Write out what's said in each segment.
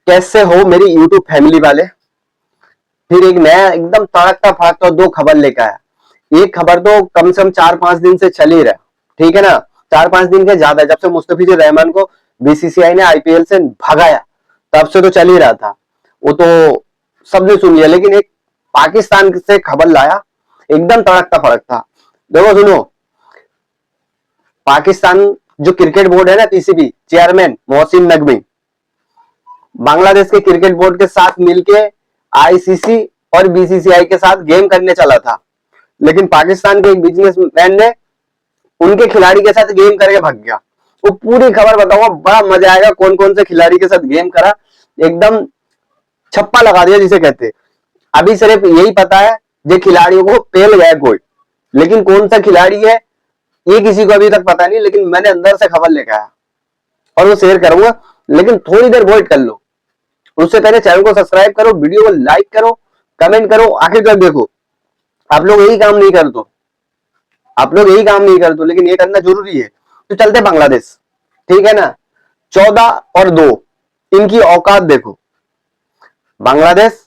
कैसे हो मेरी यूट्यूब फैमिली वाले। फिर एक नया एकदम तड़कता फड़कता दो खबर लेकर आया। एक खबर तो कम से कम 4-5 दिन से चल ही रहा, ठीक है ना। 4-5 दिन के ज्यादा, जब से मुस्तफिजुर रहमान को बीसीसीआई ने आईपीएल से भगाया तब से तो चल ही रहा था। वो तो सबने सुन लिया, लेकिन एक पाकिस्तान से खबर लाया एकदम तड़कता फड़कता। देखो सुनो, पाकिस्तान जो क्रिकेट बोर्ड है ना, पीसीबी चेयरमैन मोहसिन नकवी बांग्लादेश के क्रिकेट बोर्ड के साथ मिलके आईसीसी और बीसीसीआई के साथ गेम करने चला था, लेकिन पाकिस्तान के एक बिजनेसमैन ने उनके खिलाड़ी के साथ गेम करके भाग गया। वो पूरी खबर बताऊंगा, बड़ा मजा आएगा। कौन कौन से खिलाड़ी के साथ गेम करा, एकदम छप्पा लगा दिया जिसे कहते। अभी सिर्फ यही पता है जो खिलाड़ियों को पेल गया कोई, लेकिन कौन सा खिलाड़ी है ये किसी को अभी तक पता नहीं। लेकिन मैंने अंदर से खबर लेकर आया और वो शेयर करूंगा, लेकिन थोड़ी देर वेट कर लो। उससे पहले चैनल को सब्सक्राइब करो, वीडियो को लाइक करो, कमेंट करो, आखिर तक देखो। आप लोग यही काम नहीं कर दो, लेकिन ये करना जरूरी है। तो चलते बांग्लादेश, ठीक है ना। 14 और 2 इनकी औकात देखो। बांग्लादेश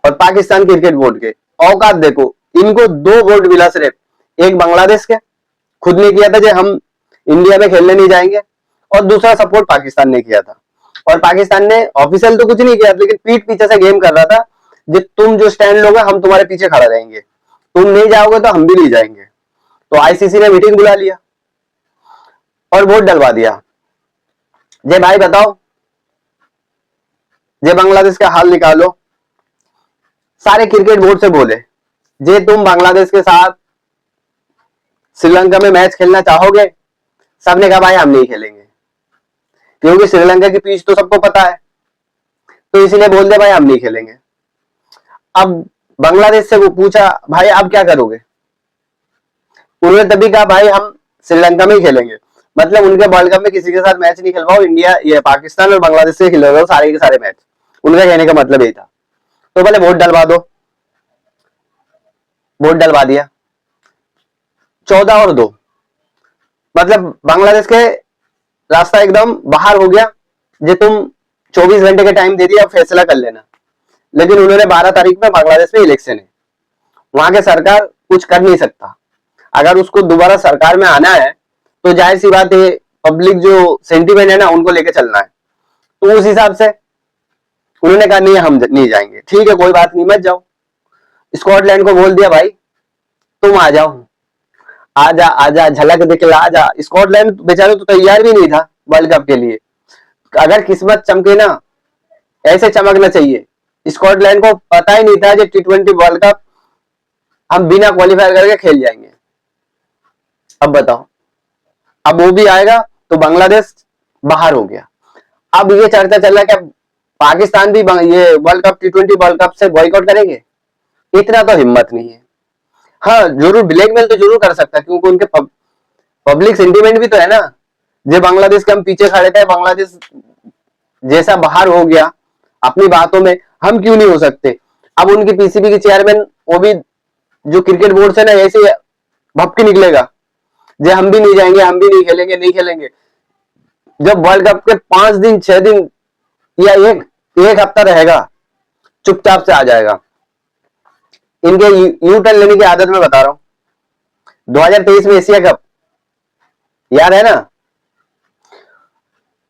और पाकिस्तान क्रिकेट बोर्ड के औकात देखो। इनको 2 वोट मिला सिर्फ, एक बांग्लादेश के खुद ने किया था जो हम इंडिया में खेलने नहीं जाएंगे, और दूसरा सपोर्ट पाकिस्तान ने किया था। और पाकिस्तान ने ऑफिशियल तो कुछ नहीं किया, लेकिन पीठ पीछे से गेम कर रहा था जो तुम जो स्टैंड लोगे हम तुम्हारे पीछे खड़ा रहेंगे, तुम नहीं जाओगे तो हम भी नहीं जाएंगे। तो आईसीसी ने मीटिंग बुला लिया और वोट डलवा दिया। जे भाई बताओ, जे बांग्लादेश का हाल निकालो। सारे क्रिकेट बोर्ड से बोले जे तुम बांग्लादेश के साथ श्रीलंका में मैच खेलना चाहोगे। सबने कहा भाई हम नहीं खेलेंगे, क्योंकि श्रीलंका की पिच तो सबको पता है, तो इसलिए बोल दे भाई हम नहीं खेलेंगे। अब बांग्लादेश से वो पूछा भाई आप क्या करोगे। उन्होंने तभी कहा भाई हम श्रीलंका में ही खेलेंगे। मतलब उनके वर्ल्ड कप में किसी के साथ मैच नहीं खेलवाओ, इंडिया ये पाकिस्तान और बांग्लादेश से खेलवाओ सारे के सारे मैच। उनका कहने का मतलब यही था। तो पहले वोट डलवा दो, वोट डलवा दिया। 14 और 2 मतलब बांग्लादेश के रास्ता एकदम बाहर हो गया। जो तुम 24 घंटे के टाइम दे दिया, फैसला कर लेना। लेकिन उन्होंने 12 तारीख में बांग्लादेश में इलेक्शन है, वहां के सरकार कुछ कर नहीं सकता। अगर उसको दोबारा सरकार में आना है तो जाहिर सी बात है पब्लिक जो सेंटीमेंट है ना उनको लेके चलना है। तो उस हिसाब से उन्होंने कहा नहीं हम नहीं जाएंगे। ठीक है कोई बात नहीं, मत जाओ। स्कॉटलैंड को बोल दिया भाई तुम आ जाओ, आजा आजा झलक दिखला आजा। स्कॉटलैंड बेचारे तो तैयार भी नहीं था वर्ल्ड कप के लिए। अगर किस्मत चमके ना, ऐसे चमकना चाहिए। स्कॉटलैंड को पता ही नहीं था जो T20 वर्ल्ड कप हम बिना क्वालिफाई करके खेल जाएंगे। अब बताओ, अब वो भी आएगा तो बांग्लादेश बाहर हो गया। अब ये चर्चा चल रहा है कि पाकिस्तान भी ये world cup T20 world cup से बॉयकॉट करेंगे। इतना तो हिम्मत नहीं है। हाँ जरूर ब्लैकमेल तो जरूर कर सकता है, क्योंकि उनके पब्लिक सेंटीमेंट भी तो है ना। जो बांग्लादेश के हम पीछे खड़े थे, बांग्लादेश जैसा बाहर हो गया अपनी बातों में, हम क्यों नहीं हो सकते। अब उनकी पीसीबी के चेयरमैन वो भी जो क्रिकेट बोर्ड से ना ऐसे भपकी निकलेगा जो हम भी नहीं जाएंगे, हम भी नहीं खेलेंगे, नहीं खेलेंगे। जब वर्ल्ड कप के 5 दिन 6 दिन या एक हफ्ता रहेगा, चुपचाप से आ जाएगा। इनके यू टर्न लेने की आदत में बता रहा हूं। 2023 में एशिया कप याद है ना,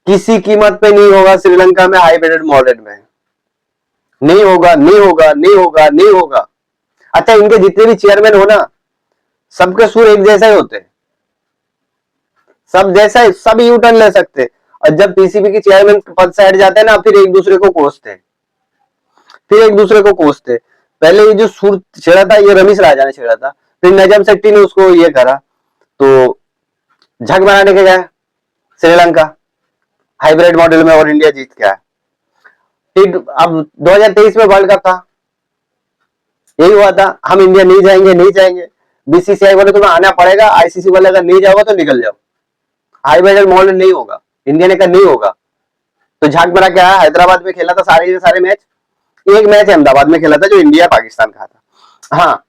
किसी कीमत पे नहीं होगा श्रीलंका में हाइब्रिड मॉडल में। नहीं होगा नहीं होगा नहीं होगा नहीं होगा। अच्छा इनके जितने भी चेयरमैन हो ना, सबके सुर एक जैसा ही होते, सब जैसा ही, सब यू टर्न ले सकते। और जब पीसीबी के चेयरमैन पद से हट जाते हैं ना, फिर एक दूसरे को कोसते, पहले ये जो सुर छेड़ा था ये रमीश राजा ने छेड़ा था, फिर नजम सेट्टी ने उसको ये करा, तो झक बनाने के गया श्रीलंका हाइब्रिड मॉडल में और इंडिया जीत गया। फिर अब 2023 में वर्ल्ड कप था, यही हुआ था हम इंडिया नहीं जाएंगे नहीं जाएंगे। बीसीसीआई बोले तुम्हें आना पड़ेगा, आईसीसी बोले अगर नहीं जाओगे तो निकल जाओ, हाइब्रिड मॉडल नहीं होगा। इंडिया ने कहा नहीं होगा, तो झाक बना के आया। हैदराबाद में खेला था सारे के सारे मैच। एक मैच अहमदाबाद में खेला था जो इंडिया पाकिस्तान का था। हाँ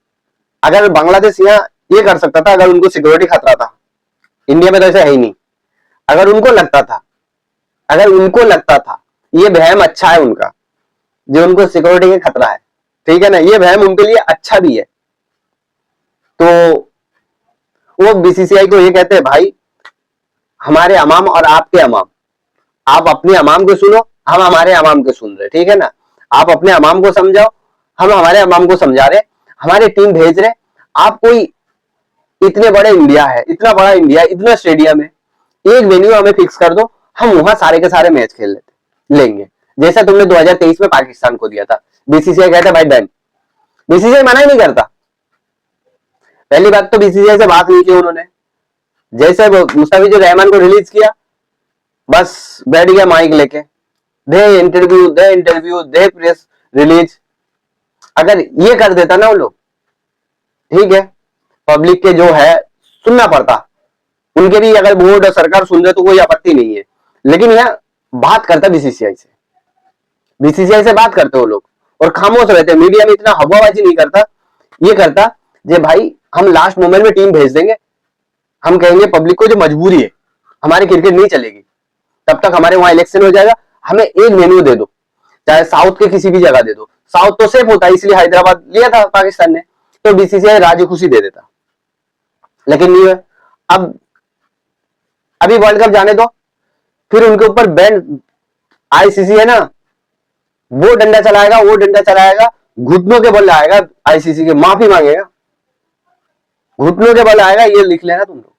अगर बांग्लादेश यहाँ ये कर सकता था, अगर उनको सिक्योरिटी खतरा था, इंडिया में तो ऐसा है ही नहीं। अगर उनको लगता था ये वहम अच्छा है उनका, जो उनको सिक्योरिटी का खतरा है, ठीक है ना, ये वहम उनके लिए अच्छा भी है। तो वो बीसीसीआई को ये कहते हैं, भाई हमारे अमाम और आपके अमाम, आप अपने अमाम को सुनो, हम हमारे अमाम को सुन रहे, ठीक है ना, आप अपने अमाम को समझाओ, हम हमारे अमाम को समझा रहे, हमारी टीम भेज रहे। आप कोई इतने बड़े इंडिया है, इतना बड़ा इंडिया, इतना स्टेडियम है, एक वेन्यू हमें फिक्स कर दो, हम वहां सारे के सारे मैच खेल लेंगे, जैसा तुमने 2023 में पाकिस्तान को दिया था। बीसीसीआई कहता भाई डन, बीसीसीआई मना ही नहीं करता। पहली बात तो बीसीसीआई से बात नहीं की उन्होंने, जैसे मुस्तफिजुर रहमान को रिलीज किया, बस बैठ गया माइक लेके, दे इंटरव्यू दे प्रेस रिलीज। अगर ये कर देता ना वो लोग, ठीक है, पब्लिक के जो है सुनना पड़ता, उनके भी अगर बोर्ड और सरकार सुन रहे तो कोई आपत्ति नहीं है, लेकिन यह बात करता बीसीसीआई से, बीसीसीआई से बात करते वो लोग और खामोश रहते, मीडिया में इतना हवाबाजी नहीं करता। ये करता जे भाई हम लास्ट मोमेंट में टीम भेज देंगे, हम कहेंगे पब्लिक को जो मजबूरी है, हमारी क्रिकेट नहीं चलेगी, तब तक हमारे वहां इलेक्शन हो जाएगा, हमें एक वेन्यू दे दो, चाहे साउथ के किसी भी जगह दे दो, साउथ तो सेफ होता है, इसलिए हैदराबाद लिया था पाकिस्तान ने, तो बीसीसीआई राजी खुशी दे देता, लेकिन नहीं है। अब अभी वर्ल्ड कप जाने दो, फिर उनके ऊपर बैन, आईसीसी है ना, वो डंडा चलाएगा, घुटनों के बल आएगा, आईसीसी के माफी मांगेगा, घुटनों के बल आएगा, ये लिख लेना तुम लोग,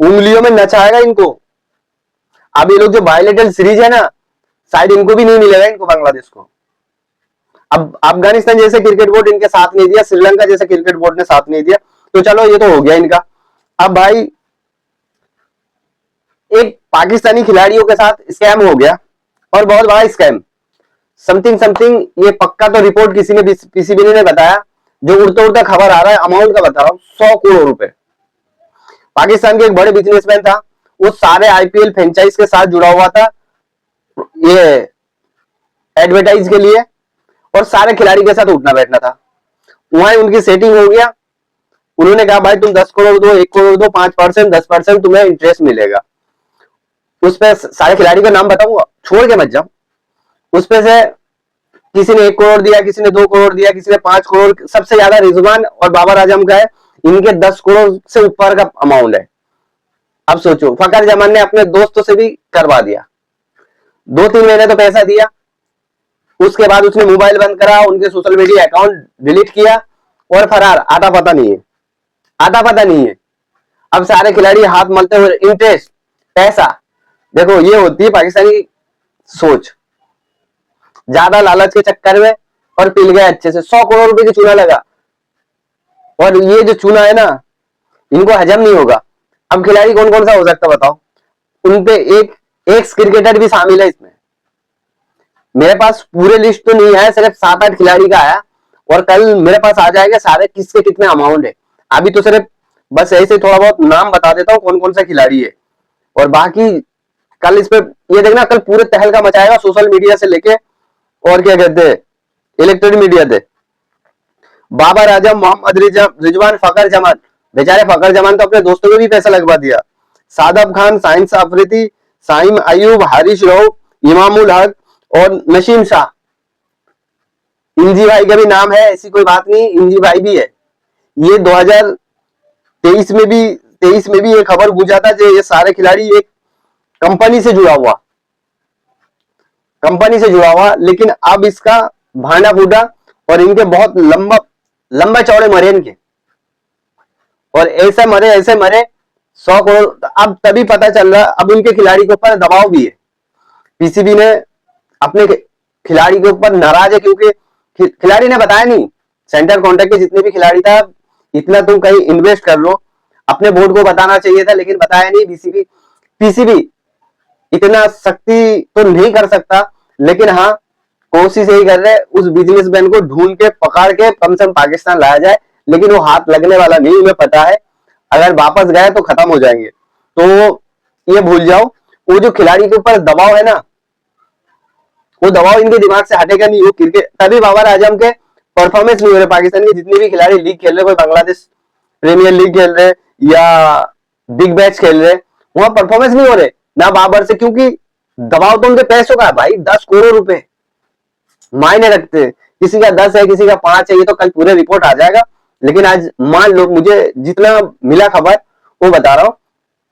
उंगलियों में नचाएगा इनको। अब ये लोग जो बायोलेटरल सीरीज है ना, शायद इनको भी नहीं मिलेगा, इनको बांग्लादेश को। अब अफगानिस्तान जैसे क्रिकेट बोर्ड इनके साथ नहीं दिया, श्रीलंका जैसे क्रिकेट बोर्ड ने साथ नहीं दिया, तो चलो ये तो हो गया इनका। अब भाई एक पाकिस्तानी खिलाड़ियों के साथ स्कैम हो गया, और बहुत बड़ा स्कैम, समथिंग ये पक्का तो रिपोर्ट किसी ने पीसीबी ने बताया, जो उड़ता उड़ता खबर आ रहा है, अमाउंट का बता रहा हूं, 100 करोड़ रुपए। पाकिस्तान के एक बड़े बिजनेसमैन था, वो सारे आईपीएल फ्रेंचाइज के साथ जुड़ा हुआ था ये एडवर्टाइज के लिए, और सारे खिलाड़ी के साथ उठना बैठना था, वहां उनकी सेटिंग हो गया। उन्होंने कहा भाई तुम 10 करोड़ दो, 1 करोड़ दो, 5%, 10% तुम्हें इंटरेस्ट मिलेगा। उस पर सारे खिलाड़ी का नाम बताऊंगा, छोड़ के मत जाओ। उस पे से किसी ने 1 करोड़ दिया, किसी ने 2 करोड़ दिया, किसी ने 5 करोड़, सबसे ज्यादा रिजवान और बाबर आजम का है, इनके 10 करोड़ से ऊपर का अमाउंट है। अब सोचो, फकर जमान ने अपने दोस्तों से भी करवा दिया, 2-3 महीने तो पैसा दिया, उसके बाद उसने मोबाइल बंद करा, उनके सोशल मीडिया अकाउंट डिलीट किया और फरार, आता पता नहीं है। अब सारे खिलाड़ी हाथ मलते हुए, इंटरेस्ट, पैसा, देखो ये होती है पाकिस्तानी सोच, ज्यादा लालच के चक्कर में और पिल गए अच्छे से। 100 करोड़ रुपए की चूना लगा, और ये जो चूना है ना, इनको हजम नहीं होगा। अब खिलाड़ी कौन कौन सा हो सकता बताओ, उनपे एक एक्स क्रिकेटर भी शामिल है इसमें। मेरे पास पूरे लिस्ट तो नहीं है, सिर्फ 7-8 खिलाड़ी का आया, और कल मेरे पास आ जाएगा सारे किसके कितने अमाउंट है। अभी तो सिर्फ बस ऐसे थोड़ा बहुत नाम बता देता हूँ कौन कौन सा खिलाड़ी है, और बाकी कल इस पे ये देखना, कल पूरे तहलका मचाएगा, सोशल मीडिया से लेके और क्या कहते हैं इलेक्ट्रॉनिक मीडिया थे। बाबर आजम, मोहम्मद रिजवान, फकर जमान, बेचारे फकर जमान तो अपने दोस्तों को भी पैसा लगवा दिया, सादब खान, साइंस अफरीदी, साइम अयूब, हारिश रऊफ, इमामुल हक और नशीम शाह। इंजी भाई का भी नाम है, ऐसी कोई बात नहीं, इंजी भाई भी है। ये 2023 में भी ये खबर गूंजा था कि ये सारे खिलाड़ी एक कंपनी से जुड़ा हुआ, लेकिन अब इसका भांडा फूटा, और इनके बहुत लंबा चौड़े मरे इनके, और ऐसे मरे 100 करोड़। अब तभी पता चल रहा, अब उनके खिलाड़ी के ऊपर दबाव भी है, पीसीबी ने अपने खिलाड़ी के ऊपर नाराज है, क्योंकि खिलाड़ी ने बताया नहीं, सेंटर कॉन्ट्रैक्ट के जितने भी खिलाड़ी था, इतना तुम कहीं इन्वेस्ट कर लो, अपने बोर्ड को बताना चाहिए था, लेकिन बताया नहीं। पीसीबी इतना सख्ती तो नहीं कर सकता, लेकिन हाँ कोशिश यही कर रहे हैं उस बिजनेसमैन को ढूंढ के पकड़ के कम से कम पाकिस्तान लाया जाए, लेकिन वो हाथ लगने वाला नहीं, उन्हें पता है अगर वापस गए तो खत्म हो जाएंगे। तो ये भूल जाओ, वो जो खिलाड़ी के ऊपर दबाव है ना, वो दबाव इनके दिमाग से हटेगा नहीं। वो क्रिकेट, तभी बाबर आजम के परफॉर्मेंस नहीं हो रहे, पाकिस्तान के जितने भी खिलाड़ी लीग खेल रहे, कोई बांग्लादेश प्रीमियर लीग खेल रहे या बिग मैच खेल रहे, वहां परफॉर्मेंस नहीं हो रहे ना बाबर से, क्योंकि दबाव तो उनके पैसों का है भाई, 10 करोड़ रुपए मायने रखते हैं। किसी का 10 है, किसी का 5 है, ये तो कल पूरे रिपोर्ट आ जाएगा। लेकिन आज मान लो, मुझे जितना मिला खबर वो बता रहा हूँ,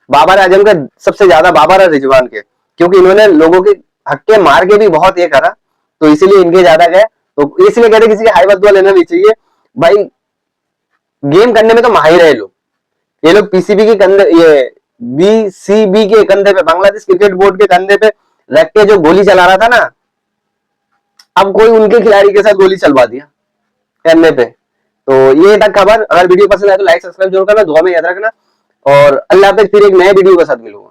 बाबर आजम का सबसे ज्यादा बाबर और रिजवान के, क्योंकि इन्होंने लोगों के हक्के मार के भी बहुत ये करा, तो इसीलिए इनके ज्यादा गए। तो इसलिए कहते किसी की हाई बदुआ लेना नहीं चाहिए भाई। गेम करने में तो माहिर है ये लोग पीसीबी के कंधे, ये बीसीबी के कंधे पे, बांग्लादेश क्रिकेट बोर्ड के कंधे पे रख के जो गोली चला रहा था ना, अब कोई उनके खिलाड़ी के साथ गोली चलवा दिया करने पे। तो ये तक खबर। अगर वीडियो पसंद आए तो लाइक सब्सक्राइब जरूर करना, दुआ में याद रखना, और अल्लाह हाफिज। फिर एक नए वीडियो के साथ मिलूंगा।